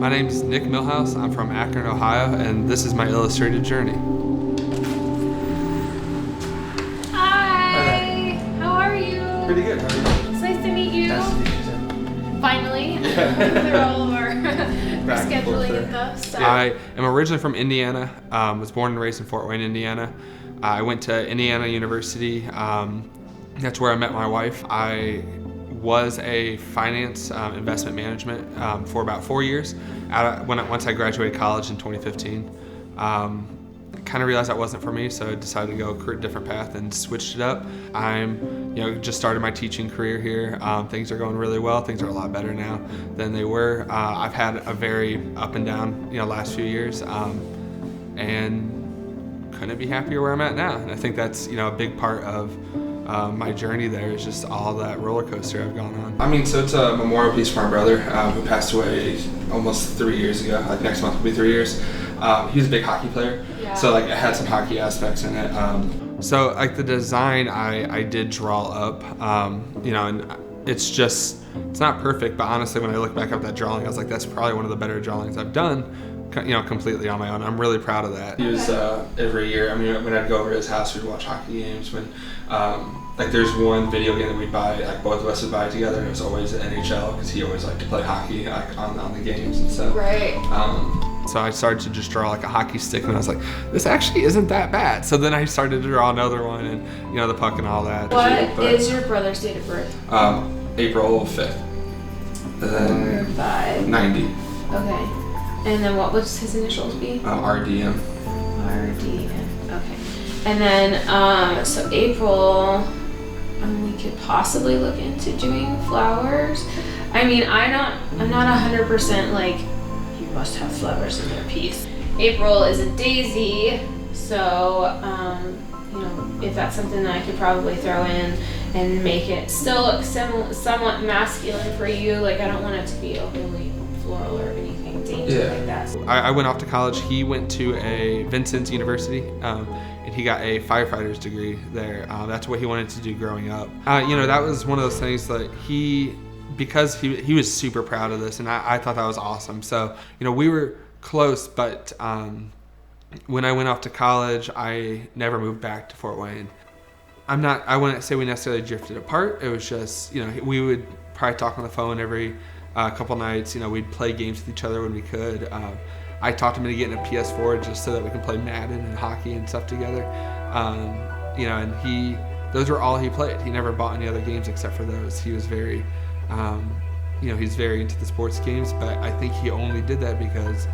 My name's Nick Millhouse. I'm from Akron, Ohio, and this is my illustrated journey. Hi! How are you? Pretty good. How are you? It's nice to meet you. Nice to meet you too. Finally, through all of our scheduling and stuff. So. I am originally from Indiana. Was born and raised in Fort Wayne, Indiana. I went to Indiana University. That's where I met my wife. I was a finance investment management for about 4 years. Once I graduated college in 2015, I kind of realized that wasn't for me, so I decided to go a different path and switched it up. I'm, just started my teaching career here. Things are going really well. Things are a lot better now than they were. I've had a very up and down, last few years, and couldn't be happier where I'm at now. And I think that's, a big part of my journey there is just all that roller coaster I've gone on. So it's a memorial piece for my brother who passed away almost 3 years ago. Like next month will be 3 years. He was a big hockey player, so it had some hockey aspects in it. So the design I did draw up, and it's not perfect, but honestly when I look back at that drawing, I was like, that's probably one of the better drawings I've done. Completely on my own. I'm really proud of that. He was every year. When I'd go over to his house, we'd watch hockey games. When there's one video game that we'd buy, both of us would buy together, and it was always the NHL because he always liked to play hockey on the games and stuff. Right. So I started to just draw a hockey stick, and I was like, this actually isn't that bad. So then I started to draw another one, and the puck and all that. What is your brother's date of birth? April 5th. 5. 90. Okay. And then what would his initials be? RDM. RDM. Okay. And then, so April, we could possibly look into doing flowers. I'm not 100% you must have flowers in their piece. April is a daisy, so, if that's something that I could probably throw in and make it still look somewhat masculine for you. I don't want it to be overly floral or anything. Like that. I went off to college. He went to a Vincent's University, and he got a firefighter's degree there. That's what he wanted to do growing up. That was one of those things that because he was super proud of this, and I thought that was awesome. So, we were close, but when I went off to college, I never moved back to Fort Wayne. I wouldn't say we necessarily drifted apart. It was just, we would probably talk on the phone every couple nights. We'd play games with each other when we could. I talked him into getting a PS4 just so that we can play Madden and hockey and stuff together. And those were all he played. He never bought any other games except for those. He was very, he's very into the sports games, but I think he only did that because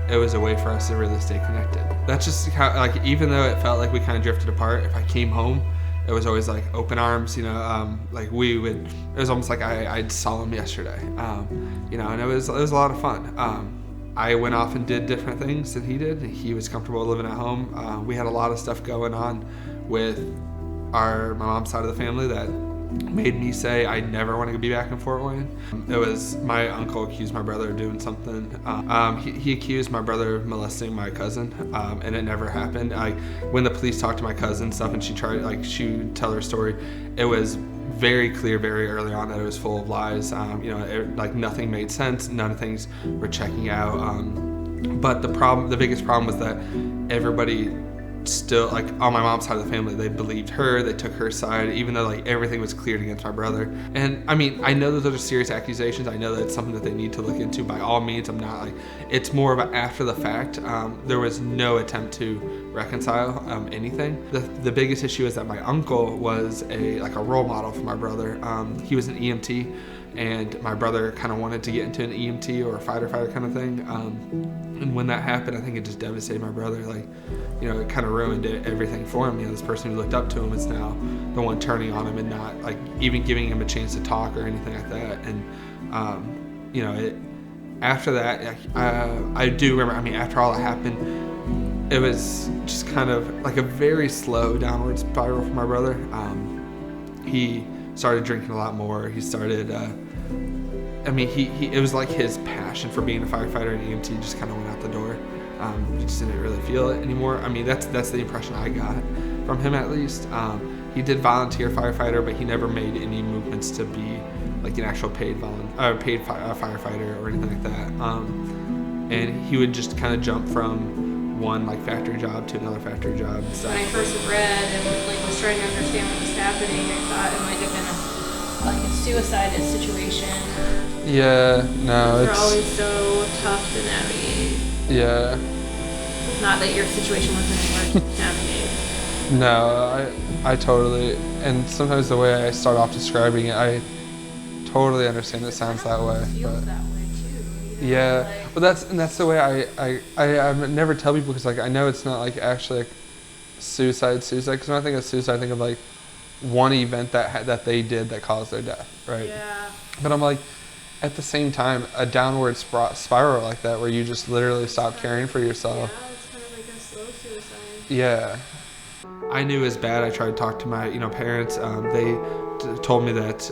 it was a way for us to really stay connected. That's just how, even though it felt like we kind of drifted apart, if I came home, it was always open arms, it was almost like I saw him yesterday, and it was a lot of fun. I went off and did different things that he did. He was comfortable living at home. We had a lot of stuff going on with my mom's side of the family that made me say I never want to be back in Fort Wayne. It was my uncle accused my brother of doing something. He accused my brother of molesting my cousin, and it never happened. When the police talked to my cousin and stuff, and she would tell her story, it was very clear very early on that it was full of lies. Nothing made sense. None of things were checking out. But the biggest problem was that everybody still, on my mom's side of the family, they believed her, they took her side, even though everything was cleared against my brother. And I know that those are serious accusations. I know that it's something that they need to look into. By all means, I'm not it's more of an after the fact. There was no attempt to reconcile anything. The biggest issue is that my uncle was a role model for my brother. He was an EMT, and my brother kind of wanted to get into an EMT or a fighter kind of thing. And when that happened, I think it just devastated my brother. It kind of ruined everything for him. This person who looked up to him is now the one turning on him and not even giving him a chance to talk or anything like that. And after that, I do remember. After all that happened, it was just kind of a very slow downward spiral for my brother. He started drinking a lot more. He started. It was his passion for being a firefighter and EMT just kind of went out the door. He just didn't really feel it anymore. That's the impression I got from him, at least. He did volunteer firefighter, but he never made any movements to be an actual paid firefighter or anything like that. and he would just kind of jump from one like factory job to another factory job. So when I first read and like was trying to understand what was happening, I thought it might have been like a suicide situation. Yeah, no, They're always so tough to navigate. Yeah. Not that your situation wasn't hard to navigate. No, I totally, and sometimes the way I start off describing it, I totally understand it sounds that way. Feels that way too. You know? Yeah, but that's the way I never tell people, because like I know it's not like actually like suicide, because when I think of suicide, I think of like one event that they did that caused their death, right? Yeah. But I'm like, at the same time, a downward spiral like that, where you just literally stop caring for yourself. Yeah, it's kind of like a slow suicide. Yeah. I knew it was bad. I tried to talk to my, parents. They told me that,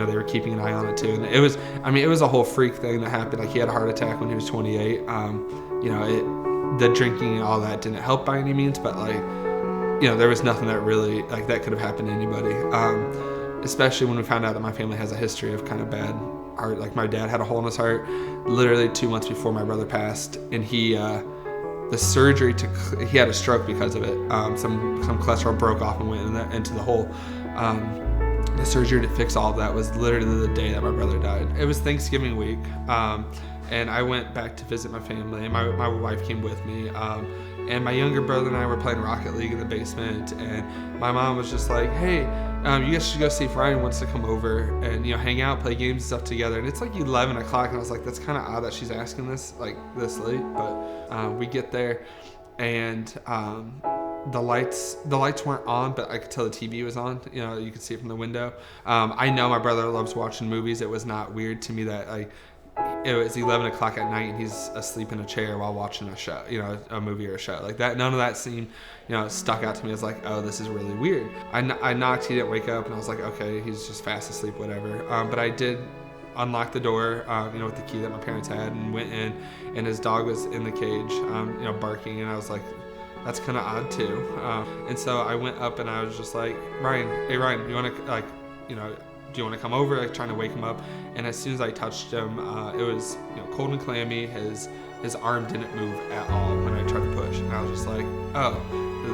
they were keeping an eye on it too. And it was a whole freak thing that happened. Like, he had a heart attack when he was 28. The drinking and all that didn't help by any means, but like, there was nothing that really, like, that could have happened to anybody. Especially when we found out that my family has a history of kind of bad heart. Like, my dad had a hole in his heart literally 2 months before my brother passed, and the surgery he had a stroke because of it. Some cholesterol broke off and went into the hole. The surgery to fix all of that was literally the day that my brother died. It was Thanksgiving week, and I went back to visit my family, and my wife came with me. And my younger brother and I were playing Rocket League in the basement, and my mom was just like, hey, you guys should go see if Ryan wants to come over and, hang out, play games and stuff together. And it's like 11 o'clock, and I was like, that's kind of odd that she's asking this, like, this late. But we get there, and the lights weren't on, but I could tell the TV was on. You could see it from the window. I know my brother loves watching movies. It was not weird to me that it was 11 o'clock at night and he's asleep in a chair while watching a show, a movie or a show like that. None of that seemed, stuck out to me as like, oh, this is really weird. I knocked, he didn't wake up, and I was like, okay, he's just fast asleep, whatever. But I did unlock the door, with the key that my parents had, and went in, and his dog was in the cage, barking, and I was like, that's kind of odd too. And so I went up and I was just like, hey Ryan, you want to do you want to come over? Like, trying to wake him up. And as soon as I touched him, it was cold and clammy. His arm didn't move at all when I tried to push, and I was just like, oh,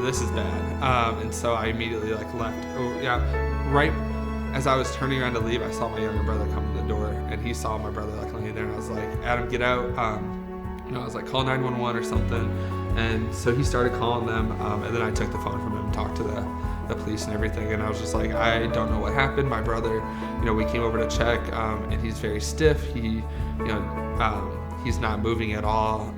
this is bad. And so I immediately left. Right as I was turning around to leave, I saw my younger brother come to the door, and he saw my brother laying there, and I was like, Adam, get out. I was like, call 911 or something. And so he started calling them, and then I took the phone from him and talked to the police and everything, and I was just like, I don't know what happened. My brother, we came over to check, and he's very stiff. He's not moving at all.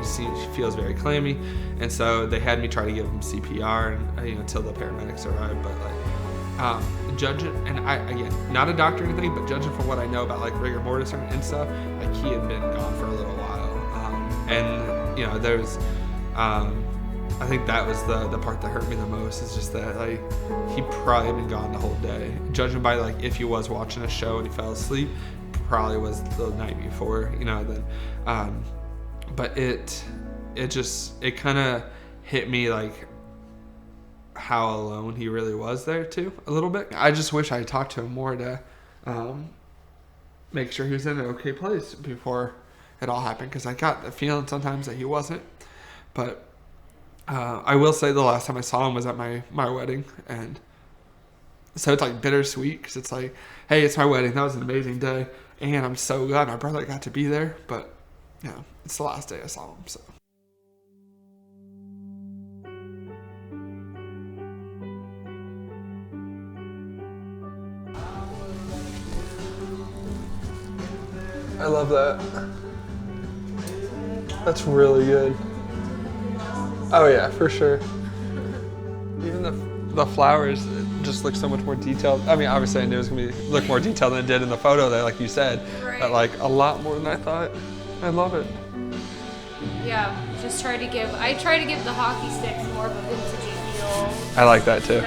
He feels very clammy, and so they had me try to give him CPR, and until the paramedics arrived. But judging, and I, again, not a doctor or anything, but judging from what I know about rigor mortis and stuff, he had been gone for a little while, and there's. I think that was the part that hurt me the most, is just that he probably had been gone the whole day. Judging by if he was watching a show and he fell asleep, probably was the night before, then. But it kind of hit me how alone he really was there too, a little bit. I just wish I had talked to him more to make sure he was in an okay place before it all happened, because I got the feeling sometimes that he wasn't. But I will say the last time I saw him was at my wedding, and so it's bittersweet, because it's hey, it's my wedding, that was an amazing day, and I'm so glad my brother got to be there, but it's the last day I saw him, so. I love that. That's really good. Oh yeah, for sure. Even the flowers just look so much more detailed. I mean, obviously I knew it was gonna look more detailed than it did in the photo there, like you said. Right. But a lot more than I thought. I love it. Yeah, I try to give the hockey sticks more of a vintagey feel. I like that too.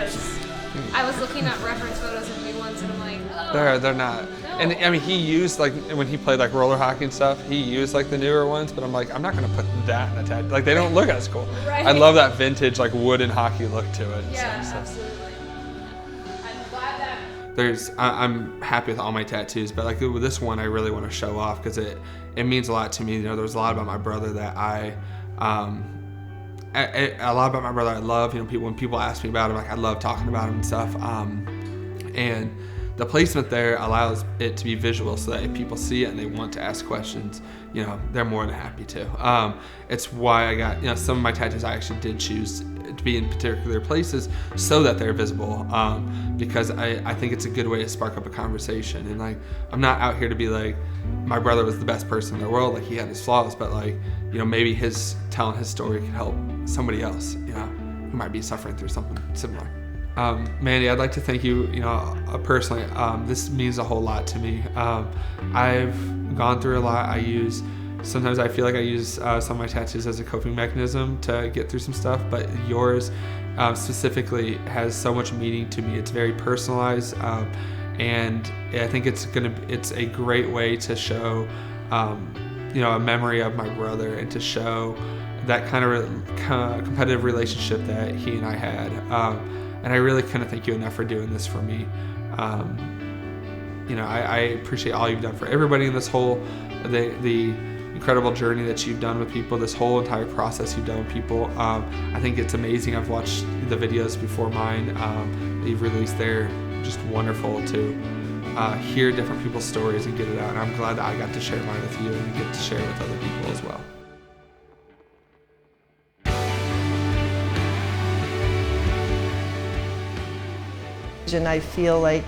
I was looking at reference photos of new ones, and I'm like, oh. They're not. No. And I mean, he used when he played roller hockey and stuff, he used the newer ones, but I'm I'm not gonna put that in a tattoo. They don't look as cool. Right. I love that vintage wooden hockey look to it. Yeah, absolutely. I'm glad that I'm happy with all my tattoos, but like with this one, I really want to show off because it means a lot to me. You know, there's a lot about my brother that a lot about my brother I love. You know, when people ask me about him, like I love talking about him and stuff. And the placement there allows it to be visual so that if people see it and they want to ask questions, you know, they're more than happy to. It's why I got, you know, some of my tattoos I actually did choose to be in particular places so that they're visible, because I think it's a good way to spark up a conversation. And like, I'm not out here to be like, my brother was the best person in the world, like he had his flaws, but like, you know, maybe telling his story could help somebody else, you know, who might be suffering through something similar. Mandy, I'd like to thank you, you know, personally. This means a whole lot to me. I've gone through a lot. Sometimes I feel like I use some of my tattoos as a coping mechanism to get through some stuff, but yours specifically has so much meaning to me. It's very personalized, and I think it's a great way to show, you know, a memory of my brother and to show that kind of competitive relationship that he and I had. And I really couldn't thank you enough for doing this for me. You know, I appreciate all you've done for everybody in this whole, the incredible journey that you've done with people, this whole entire process you've done with people. I think it's amazing. I've watched the videos before mine that you've released. They're just wonderful to hear different people's stories and get it out. And I'm glad that I got to share mine with you and get to share it with other people as well. And I feel like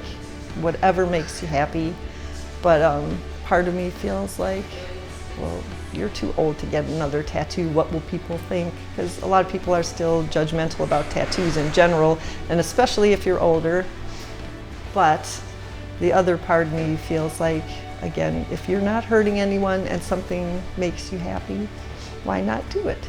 whatever makes you happy, but part of me feels like, well, you're too old to get another tattoo. What will people think? Because a lot of people are still judgmental about tattoos in general, and especially if you're older. But the other part of me feels like, again, if you're not hurting anyone and something makes you happy, why not do it?